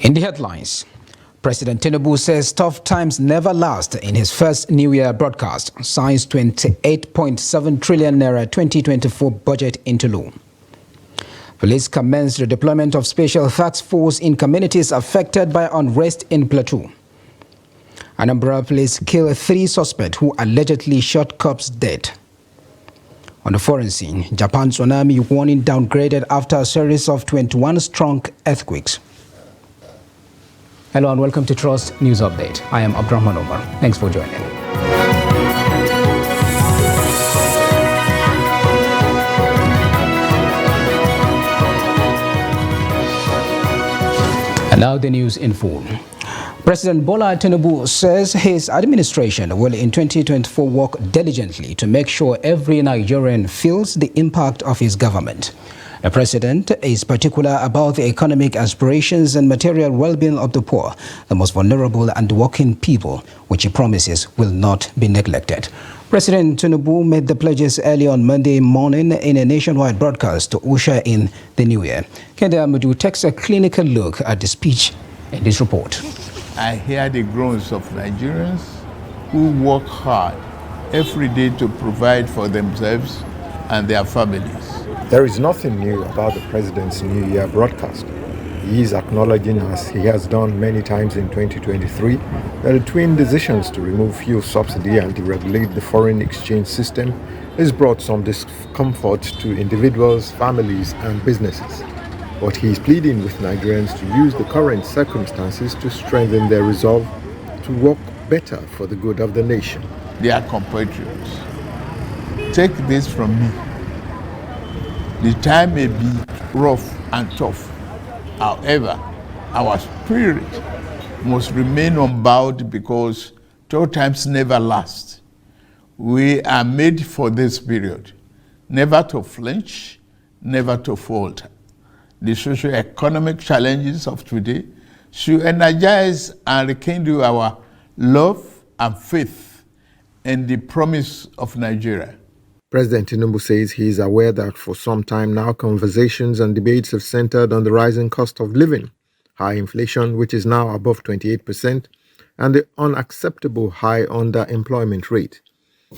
In the headlines, President Tinubu says tough times never last in his first New Year broadcast, signs 28.7 trillion naira 2024 budget into law. Police commenced the deployment of special task force in communities affected by unrest in Plateau. Anambra police kill 3 suspects who allegedly shot cops dead. On the foreign scene, Japan's tsunami warning downgraded after a series of 21 strong earthquakes. Hello and welcome to Trust News Update. I am Abdurrahman Omar. Thanks for joining. And now the news in full. President Bola Tinubu says his administration will in 2024 work diligently to make sure every Nigerian feels the impact of his government. The president is particular about the economic aspirations and material well-being of the poor, the most vulnerable and working people, which he promises will not be neglected. President Tinubu made the pledges early on Monday morning in a nationwide broadcast to usher in the new year. Kende Amudu takes a clinical look at the speech in this report. I hear the groans of Nigerians who work hard every day to provide for themselves and their families. There is nothing new about the president's New Year broadcast. He is acknowledging, as he has done many times in 2023, that the twin decisions to remove fuel subsidy and deregulate the foreign exchange system has brought some discomfort to individuals, families and businesses. But he is pleading with Nigerians to use the current circumstances to strengthen their resolve to work better for the good of the nation. Dear compatriots, take this from me. The time may be rough and tough. However, our spirit must remain unbowed because tough times never last. We are made for this period, never to flinch, never to falter. The socio-economic challenges of today should energize and rekindle our love and faith in the promise of Nigeria. President Tinubu says he is aware that for some time now conversations and debates have centered on the rising cost of living, high inflation, which is now above 28%, and the unacceptable high underemployment rate.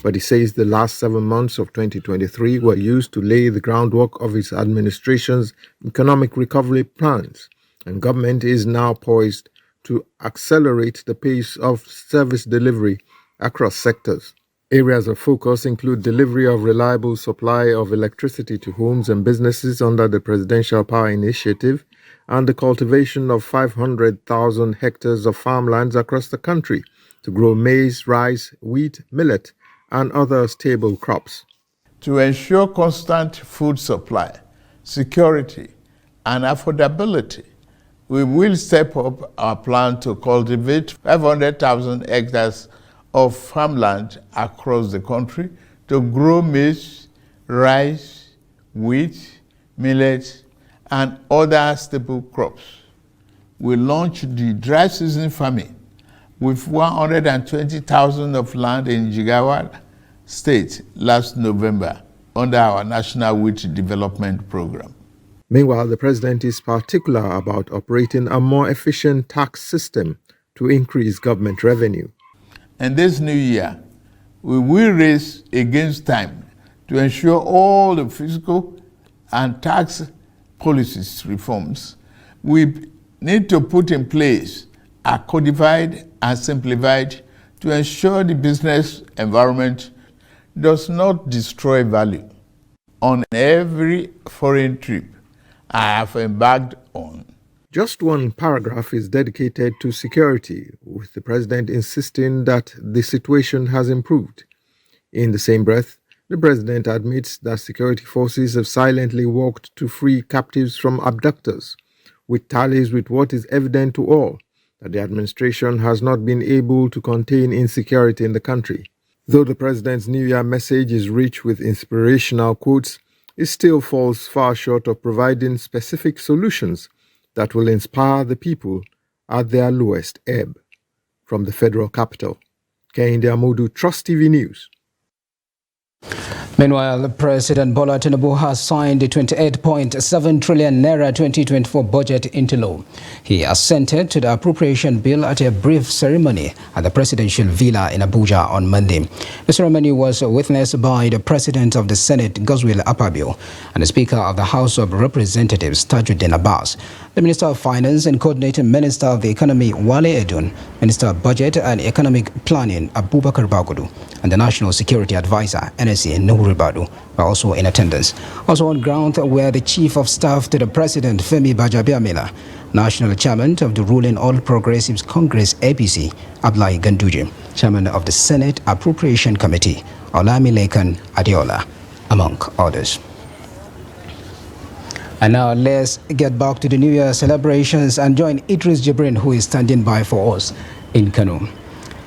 But he says the last 7 months of 2023 were used to lay the groundwork of his administration's economic recovery plans, and government is now poised to accelerate the pace of service delivery across sectors. Areas of focus include delivery of reliable supply of electricity to homes and businesses under the Presidential Power Initiative and the cultivation of 500,000 hectares of farmlands across the country to grow maize, rice, wheat, millet, and other stable crops. To ensure constant food supply, security, and affordability, we will step up our plan to cultivate 500,000 hectares of farmland across the country to grow maize, rice, wheat, millet, and other staple crops. We launched the dry season farming with 120,000 of land in Jigawa State last November under our National Wheat Development Program. Meanwhile, the president is particular about operating a more efficient tax system to increase government revenue. And this new year, we will race against time to ensure all the fiscal and tax policies reforms we need to put in place are codified and simplified to ensure the business environment does not destroy value. On every foreign trip I have embarked on, just one paragraph is dedicated to security, with the president insisting that the situation has improved. In the same breath, the president admits that security forces have silently worked to free captives from abductors, which tallies with what is evident to all, that the administration has not been able to contain insecurity in the country. Though the president's New Year message is rich with inspirational quotes, it still falls far short of providing specific solutions that will inspire the people at their lowest ebb. From the federal capital, Kende Amudu, Trust TV News. Meanwhile, President Bola Tinubu has signed the 28.7 trillion naira 2024 budget into law. He assented to the appropriation bill at a brief ceremony at the presidential villa in Abuja on Monday. The ceremony was witnessed by the President of the Senate, Godswill Akpabio, and the Speaker of the House of Representatives, Tajuddin Abbas, the Minister of Finance and Coordinating Minister of the Economy, Wale Edun, Minister of Budget and Economic Planning, Abubakar Bagudu, and the National Security Advisor, NSA, Nuhu Ribadu, were also in attendance. Also on ground were the Chief of Staff to the President, Femi Bajabiamila, National Chairman of the ruling All Progressives Congress, APC, Abdullahi Ganduje, Chairman of the Senate Appropriation Committee, Olamilekan Adeola, among others. And now let's get back to the New Year celebrations and join Idris Jibrin, who is standing by for us in Kano.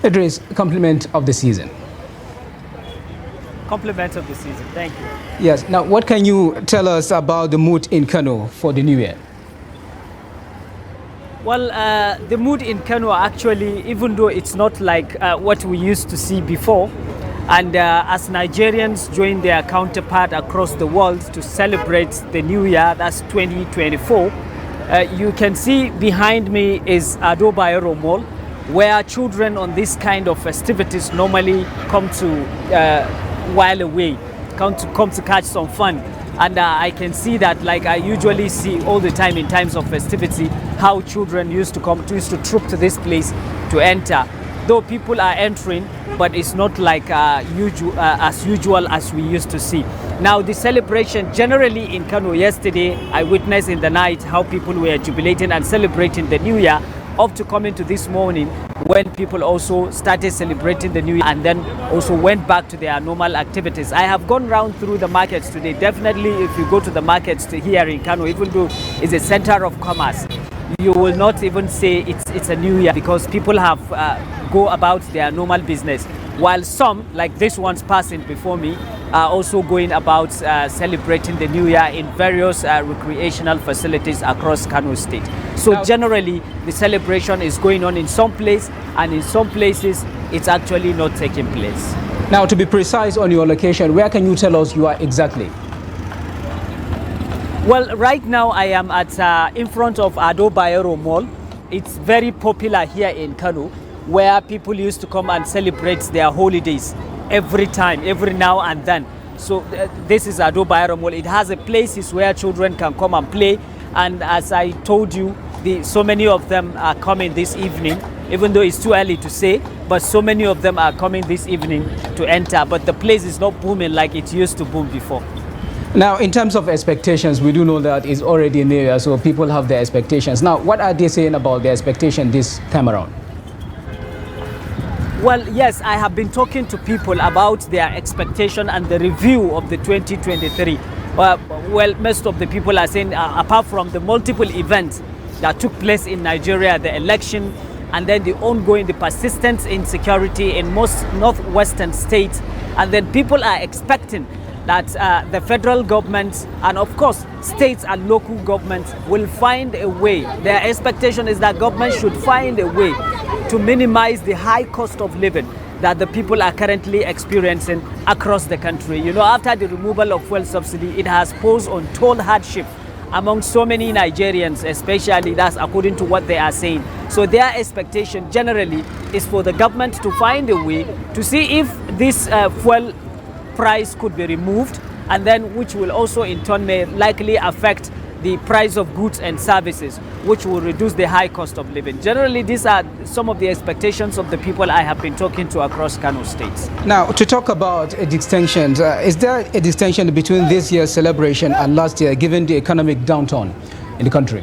Idris, compliment of the season. Compliment of the season. Thank you. Yes. Now, what can you tell us about the mood in Kano for the New Year? Well, the mood in Kano actually, even though it's not like what we used to see before, and as Nigerians join their counterpart across the world to celebrate the New Year, that's 2024, you can see behind me is Ado Bayero Mall, where children on this kind of festivities normally come to while away, come to catch some fun. And I can see that, like I usually see all the time in times of festivity, how children used to troop to this place to enter. Though people are entering, but it's not like as usual as we used to see. Now, the celebration generally in Kano yesterday, I witnessed in the night how people were jubilating and celebrating the New Year, up to coming to this morning when people also started celebrating the New Year and then also went back to their normal activities. I have gone round through the markets today. Definitely, if you go to the markets here in Kano, even though it's a center of commerce, you will not even say it's a New Year, because people have go about their normal business, while some, like this one's passing before me, are also going about celebrating the New Year in various recreational facilities across Kano State. So generally, the celebration is going on in some place, and in some places, it's actually not taking place. Now, to be precise on your location, where can you tell us you are exactly? Well, right now I am at in front of Ado Bayero Mall. It's very popular here in Kano, where people used to come and celebrate their holidays every time, every now and then. So this is Ado Bayero Mall. It has a places where children can come and play. And as I told you, so many of them are coming this evening, even though it's too early to say, but so many of them are coming this evening to enter. But the place is not booming like it used to boom before. Now, in terms of expectations, we do know that it's already New Year, so people have their expectations. Now, what are they saying about their expectation this time around? Well, yes, I have been talking to people about their expectation and the review of the 2023. Well, most of the people are saying, apart from the multiple events that took place in Nigeria, the election, and then the ongoing, the persistent insecurity in most northwestern states, and then people are expecting that the federal government and of course states and local governments will find a way. Their expectation is that government should find a way to minimize the high cost of living that the people are currently experiencing across the country. You know, after the removal of fuel subsidy, it has posed untold hardship among so many Nigerians, especially that's according to what they are saying. So their expectation generally is for the government to find a way to see if this fuel price could be removed, and then which will also in turn may likely affect the price of goods and services, which will reduce the high cost of living. Generally, these are some of the expectations of the people I have been talking to across Kano State. Now, to talk about a distinction, is there a distinction between this year's celebration and last year, given the economic downturn in the country?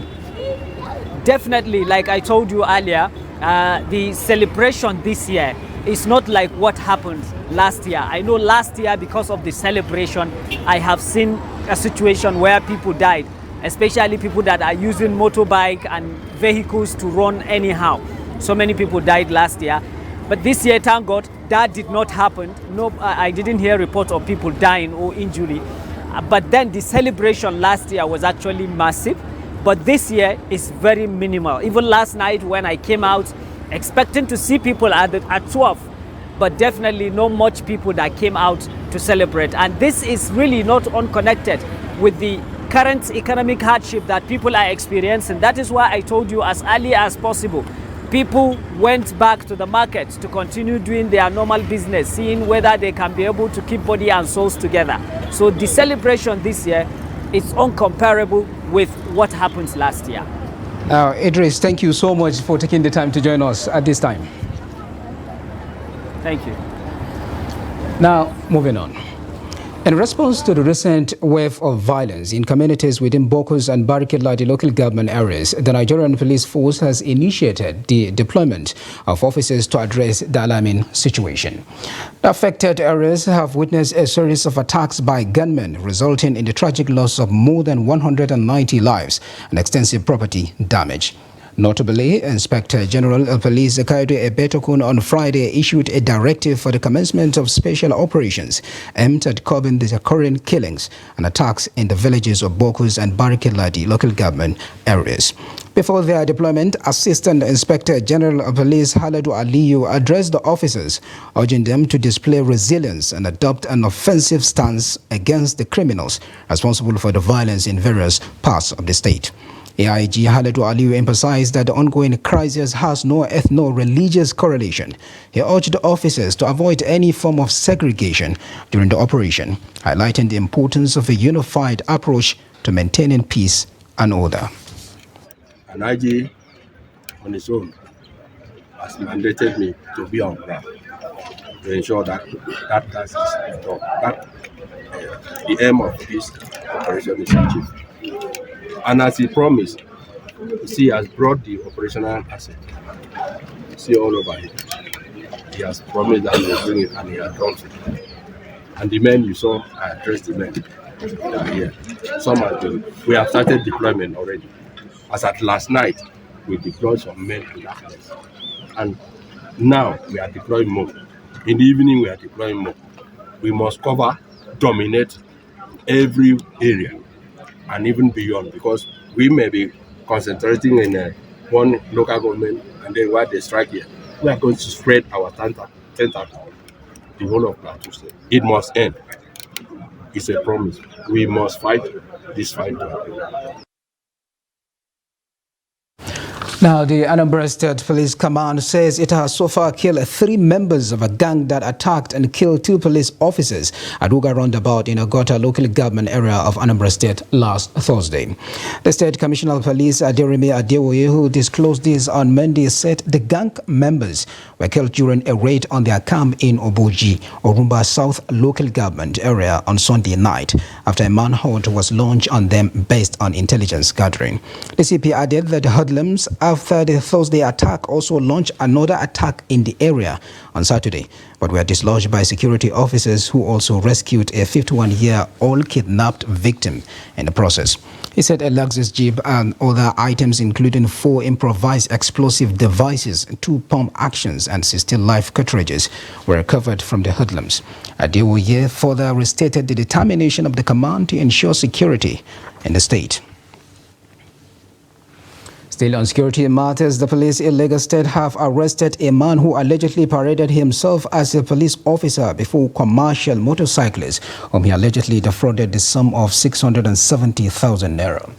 Definitely, like I told you earlier, the celebration this year is not like what happened last year. I know last year, because of the celebration, I have seen a situation where people died, especially people that are using motorbike and vehicles to run anyhow. So many people died last year. But this year, thank God, that did not happen. No, I didn't hear reports of people dying or injury. But then the celebration last year was actually massive. But this year is very minimal. Even last night when I came out, expecting to see people at 12, but definitely not much people that came out to to celebrate. And this is really not unconnected with the current economic hardship that people are experiencing. That is why I told you as early as possible, people went back to the market to continue doing their normal business, seeing whether they can be able to keep body and souls together. So the celebration this year is uncomparable with what happened last year. Now, Idris, thank you so much for taking the time to join us at this time. Thank you. Now, moving on. In response to the recent wave of violence in communities within Bokkos and Barikiladi local government areas, the Nigerian police force has initiated the deployment of officers to address the alarming situation. The affected areas have witnessed a series of attacks by gunmen, resulting in the tragic loss of more than 190 lives and extensive property damage. Notably, Inspector General of Police Kayode Ebetokun on Friday issued a directive for the commencement of special operations aimed at curbing the occurring killings and attacks in the villages of Bokkos and Barikiladi local government areas. Before their deployment, Assistant Inspector General of Police Haladu Aliyu addressed the officers, urging them to display resilience and adopt an offensive stance against the criminals responsible for the violence in various parts of the state. AIG Haladu Aliyu emphasized that the ongoing crisis has no ethno-religious correlation. He urged the officers to avoid any form of segregation during the operation, highlighting the importance of a unified approach to maintaining peace and order. An IG on its own has mandated me to be on ground to ensure that task is done, that the aim of this operation is achieved. And as he promised, he has brought the operational asset. See all over him. He has promised that he will bring it, and he has done it. And the men you saw, I addressed the men that are here. Some are doing. We have started deployment already. As at last night, we deployed some men to that place. And now we are deploying more. In the evening, we are deploying more. We must cover, dominate every area, and even beyond, because we may be concentrating in one local government, and then while they strike here, we are going to spread our tentacle, the whole of Plateau State. It must end. It's a promise. We must fight this fight. Now, the Anambra State Police Command says it has so far killed 3 members of a gang that attacked and killed 2 police officers at Uga roundabout in Agota local government area of Anambra State last Thursday. The State Commissioner of Police, Aderimi Adewoye, who disclosed this on Monday, said the gang members were killed during a raid on their camp in Oboji, Orumba South local government area on Sunday night after a manhunt was launched on them based on intelligence gathering. The CP added that the hoodlums after the Thursday attack also launched another attack in the area on Saturday, but were dislodged by security officers who also rescued a 51-year-old kidnapped victim in the process. He said a Lexus Jeep and other items, including 4 improvised explosive devices, 2 pump actions and 16 live cartridges, were recovered from the hoodlums. Adewoye further restated the determination of the command to ensure security in the state. Still on security matters, the police in Lagos State have arrested a man who allegedly paraded himself as a police officer before commercial motorcyclists, whom he allegedly defrauded the sum of 670,000 naira.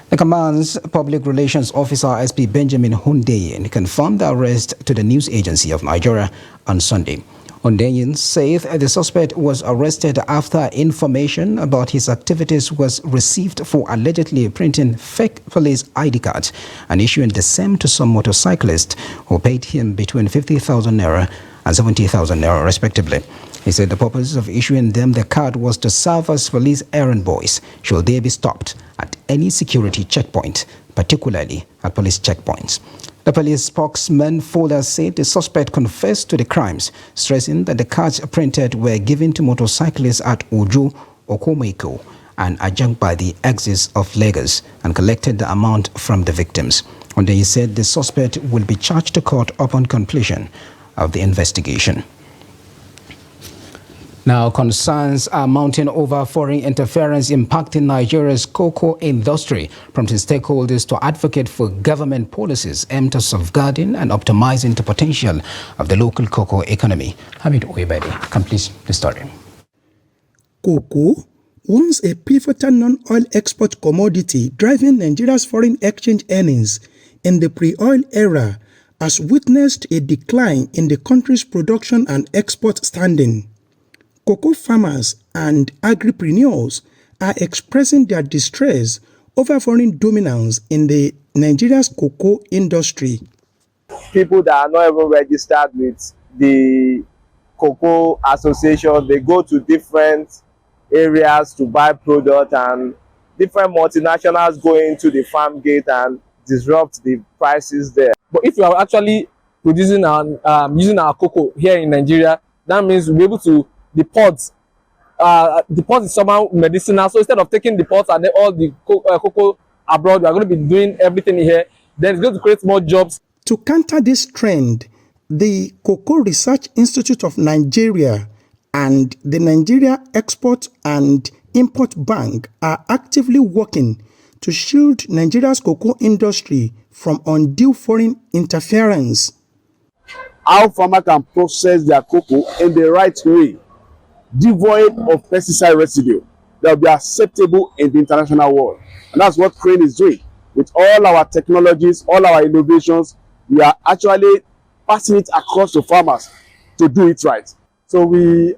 The command's public relations officer, SP Benjamin Hundeyin, confirmed the arrest to the news agency of Nigeria on Sunday. Hundeyin said the suspect was arrested after information about his activities was received for allegedly printing fake police ID cards and issuing the same to some motorcyclists who paid him between 50,000 naira and 70,000 naira respectively. He said the purpose of issuing them the card was to serve as police errand boys should they be stopped at any security checkpoint, particularly at police checkpoints. The police spokesman further said the suspect confessed to the crimes, stressing that the cards printed were given to motorcyclists at Ojo, Okomeko, and adjunct by the exits of Lagos and collected the amount from the victims. And he said the suspect will be charged to court upon completion of the investigation. Now, concerns are mounting over foreign interference impacting Nigeria's cocoa industry, prompting stakeholders to advocate for government policies aimed at safeguarding and optimizing the potential of the local cocoa economy. Hamid Oyebede completes the story. Cocoa, once a pivotal non-oil export commodity driving Nigeria's foreign exchange earnings in the pre-oil era, has witnessed a decline in the country's production and export standing. Cocoa farmers and agripreneurs are expressing their distress over foreign dominance in the Nigeria's cocoa industry. People that are not even registered with the Cocoa Association, they go to different areas to buy product, and different multinationals go into the farm gate and disrupt the prices there. But if you are actually producing and using our cocoa here in Nigeria, that means we'll be able to deport. Deport is somehow medicinal, so instead of taking the pots and then all the cocoa abroad, we are going to be doing everything here. Then it's going to create more jobs. To counter this trend, the Cocoa Research Institute of Nigeria and the Nigeria Export and Import Bank are actively working to shield Nigeria's cocoa industry from undue foreign interference. How farmers can process their cocoa in the right way, devoid of pesticide residue, that will be acceptable in the international world. And that's what Crane is doing. With all our technologies, all our innovations, we are actually passing it across to farmers to do it right. So we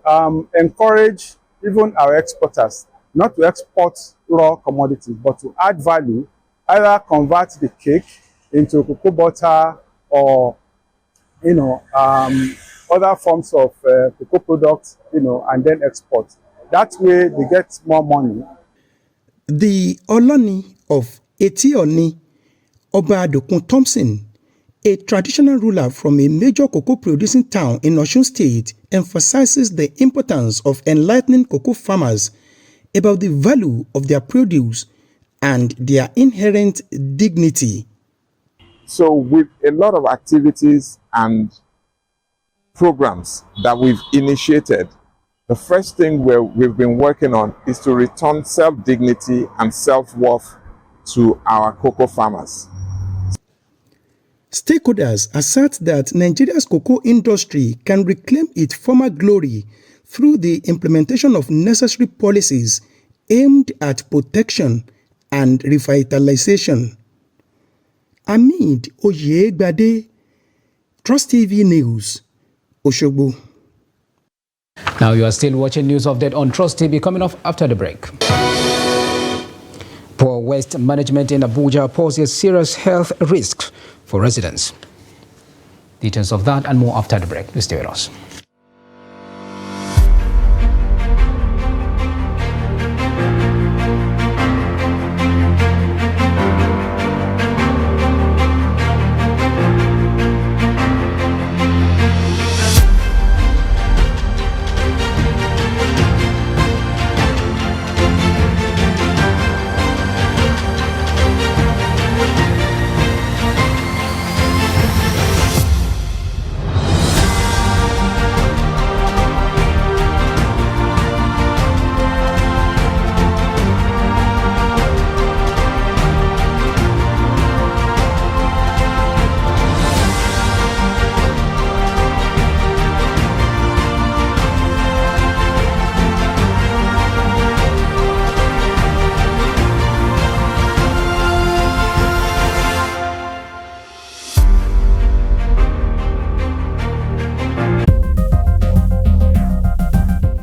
encourage even our exporters not to export raw commodities, but to add value, either convert the cake into cocoa butter or, other forms of cocoa products, and then export. That way they get more money. The Olani of Etioni, Oba Dokun Thompson, a traditional ruler from a major cocoa producing town in Osun State, emphasizes the importance of enlightening cocoa farmers about the value of their produce and their inherent dignity. So with a lot of activities and programs that we've initiated, the first thing we've been working on is to return self-dignity and self-worth to our cocoa farmers. Stakeholders assert that Nigeria's cocoa industry can reclaim its former glory through the implementation of necessary policies aimed at protection and revitalization. Amid Oyegbade, Trust TV News, Osogbo. Now you are still watching News Update on Trust TV, coming off after the break. Poor waste management in Abuja poses serious health risks for residents. Details of that and more after the break. Please stay with us.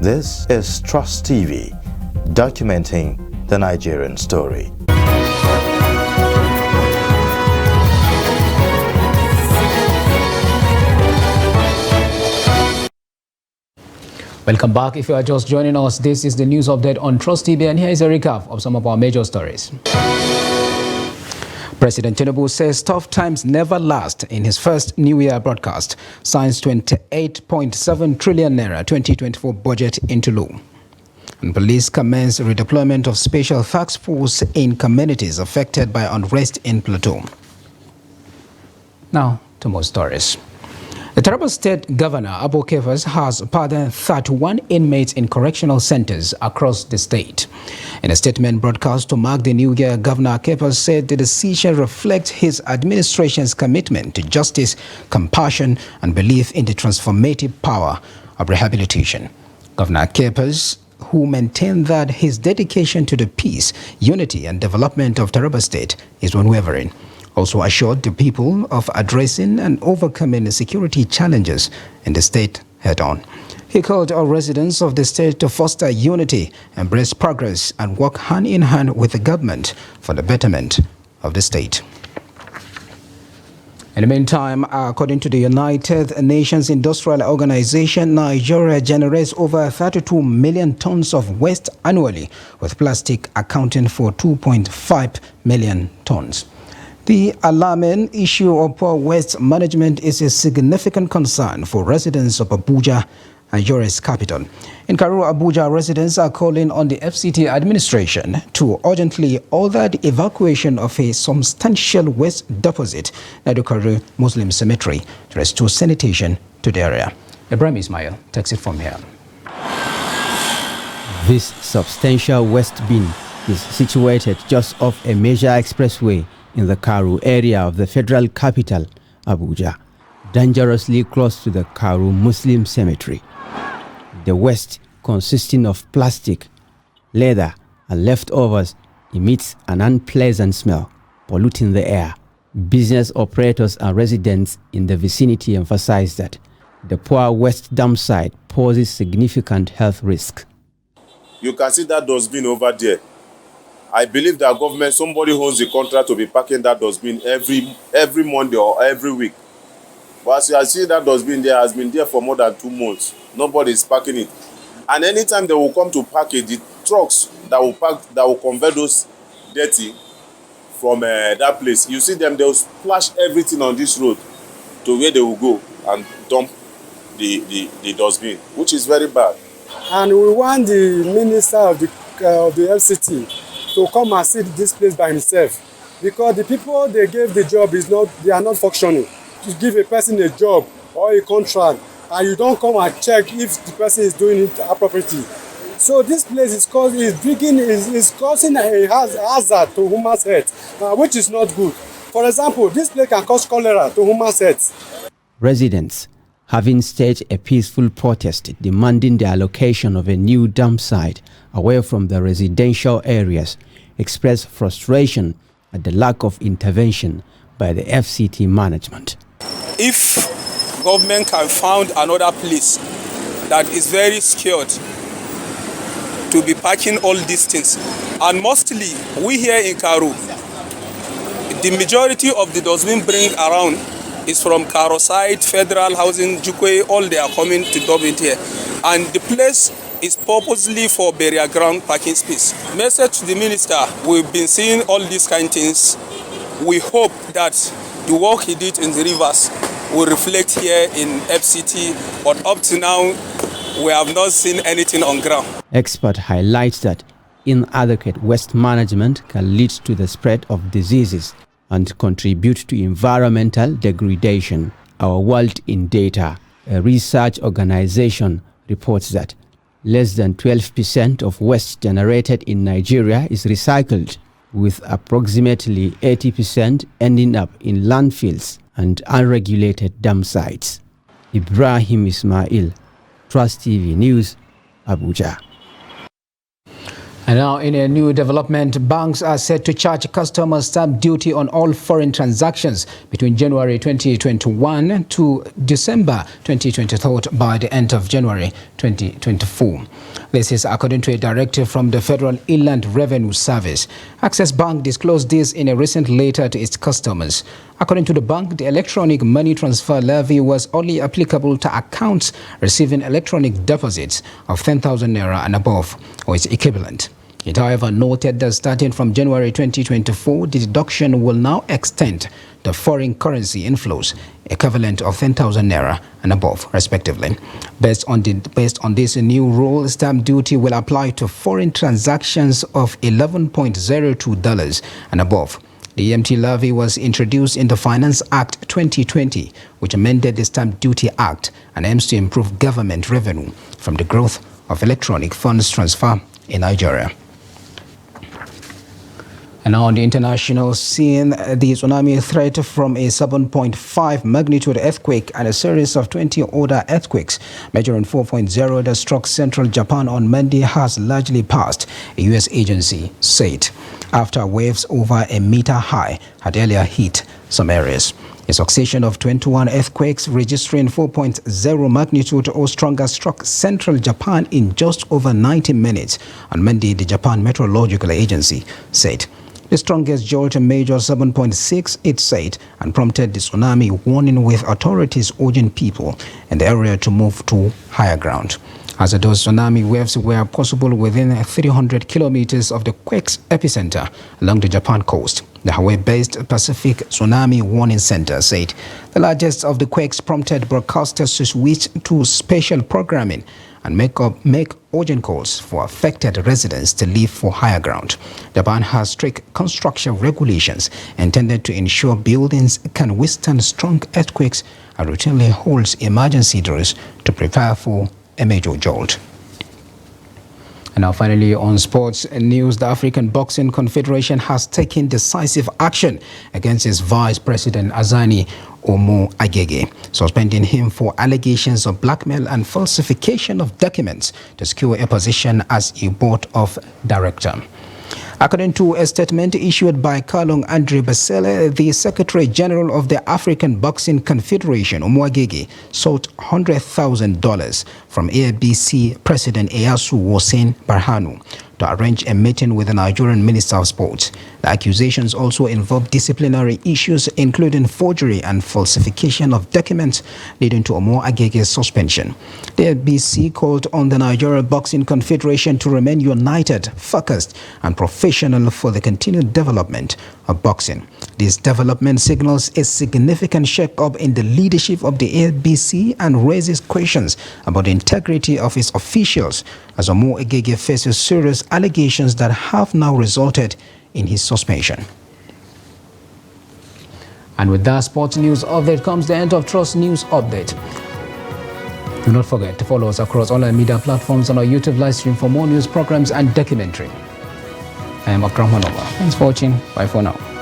This is Trust TV, documenting the Nigerian story. Welcome back. If you are just joining us, this is the news update on Trust TV, and here is a recap of some of our major stories. President Tinubu says tough times never last in his first New Year broadcast, signs 28.7 trillion naira 2024 budget into law. And police commence redeployment of special task force in communities affected by unrest in Plateau. Now to more stories. The Taraba State Governor, Abu Kefas, has pardoned 31 inmates in correctional centers across the state. In a statement broadcast to mark the new year, Governor Kefas said the decision reflects his administration's commitment to justice, compassion, and belief in the transformative power of rehabilitation. Governor Kefas who maintained that his dedication to the peace, unity and development of Taraba State is unwavering. Also assured the people of addressing and overcoming the security challenges in the state head-on. He called all residents of the state to foster unity, embrace progress and work hand in hand with the government for the betterment of the state. In the meantime, according to the United Nations Industrial Organization, Nigeria generates over 32 million tons of waste annually, with plastic accounting for 2.5 million tons. The alarming issue of poor waste management is a significant concern for residents of Abuja, Nigeria's capital. In Karu, Abuja, residents are calling on the FCT administration to urgently order the evacuation of a substantial waste deposit at the Karu Muslim cemetery to restore sanitation to the area. Ibrahim Ismail takes it from here. This substantial waste bin is situated just off a major expressway in the Karu area of the federal capital, Abuja, dangerously close to the Karu Muslim cemetery. The waste, consisting of plastic, leather, and leftovers, emits an unpleasant smell, polluting the air. Business operators and residents in the vicinity emphasize that the poor waste dump site poses significant health risk. You can see that dustbin over there. I believe that government, somebody owns the contract to be packing that dustbin every Monday or every week. But as you are seeing, that dustbin there has been there for more than 2 months. Nobody is packing it. And anytime they will come to pack it, the trucks that will convert those dirty from that place, you see them, they will splash everything on this road to where they will go and dump the dustbin, which is very bad. And we want the minister of the FCT to come and see this place by himself, because the people they gave the job they are not functioning. To give a person a job or a contract, and you don't come and check if the person is doing it appropriately. So this place is causing a hazard to human health, which is not good. For example, this place can cause cholera to human health. Residents, having staged a peaceful protest demanding the allocation of a new dump site away from the residential areas, expressed frustration at the lack of intervention by the FCT management. If government can find another place that is very secured to be packing all these things, and mostly we here in Karu, the majority of the dustbin bring around is from Karo side, Federal Housing, Jukwe, all they are coming to dump it here. And the place is purposely for burial ground parking space. Message to the minister, we've been seeing all these kind of things. We hope that the work he did in the rivers will reflect here in FCT, but up to now, we have not seen anything on ground. Expert highlights that inadequate waste management can lead to the spread of diseases and contribute to environmental degradation. Our World in Data, a research organization, reports that less than 12% of waste generated in Nigeria is recycled, with approximately 80% ending up in landfills and unregulated dump sites. Ibrahim Ismail, Trust TV News, Abuja. And now, in a new development, banks are set to charge customers stamp duty on all foreign transactions between January 2021 to December 2023 by the end of January 2024. This is according to a directive from the Federal Inland Revenue Service. Access Bank disclosed this in a recent letter to its customers. According to the bank, the electronic money transfer levy was only applicable to accounts receiving electronic deposits of 10,000 naira and above, or its equivalent. It, however, noted that starting from January 2024, the deduction will now extend to foreign currency inflows equivalent of 10,000 naira and above, respectively. Based on this new rule, stamp duty will apply to foreign transactions of $11.02 and above. The EMT levy was introduced in the Finance Act 2020, which amended the Stamp Duty Act and aims to improve government revenue from the growth of electronic funds transfer in Nigeria. And now on the international scene, the tsunami threat from a 7.5 magnitude earthquake and a series of 20 other earthquakes measuring 4.0 that struck central Japan on Monday has largely passed, a U.S. agency said, after waves over a meter high had earlier hit some areas. A succession of 21 earthquakes registering 4.0 magnitude or stronger struck central Japan in just over 90 minutes. On Monday, the Japan Meteorological Agency said. The strongest jolt, a major 7.6, it said, and prompted the tsunami warning, with authorities urging people in the area to move to higher ground. As those tsunami waves were possible within 300 kilometers of the quake's epicenter along the Japan coast. The Hawaii-based Pacific Tsunami Warning Center said the largest of the quakes prompted broadcasters to switch to special programming and make urgent calls for affected residents to leave for higher ground. Japan has strict construction regulations intended to ensure buildings can withstand strong earthquakes and routinely holds emergency drills to prepare for a major jolt. And now finally on sports news, the African Boxing Confederation has taken decisive action against its Vice President Azani Omo Agege, suspending him for allegations of blackmail and falsification of documents to secure a position as a board of director. According to a statement issued by Kalong Andre Basele, the Secretary General of the African Boxing Confederation, Omo Agege, sought $100,000 from ABC President Eyasu Wosen Barhanu to arrange a meeting with the Nigerian Minister of Sports. The accusations also involve disciplinary issues, including forgery and falsification of documents, leading to Omo Agege's suspension. The ABC called on the Nigerian Boxing Confederation to remain united, focused, and professional for the continued development of boxing. This development signals a significant shake-up in the leadership of the ABC and raises questions about the integrity of its officials, as Omo Agege faces serious allegations that have now resulted in his suspension. And with that sports news update comes the end of Trust News Update. Do not forget to follow us across online media platforms on our YouTube live stream for more news programs and documentary. I am Akram Hanova. Thanks for watching. Bye for now.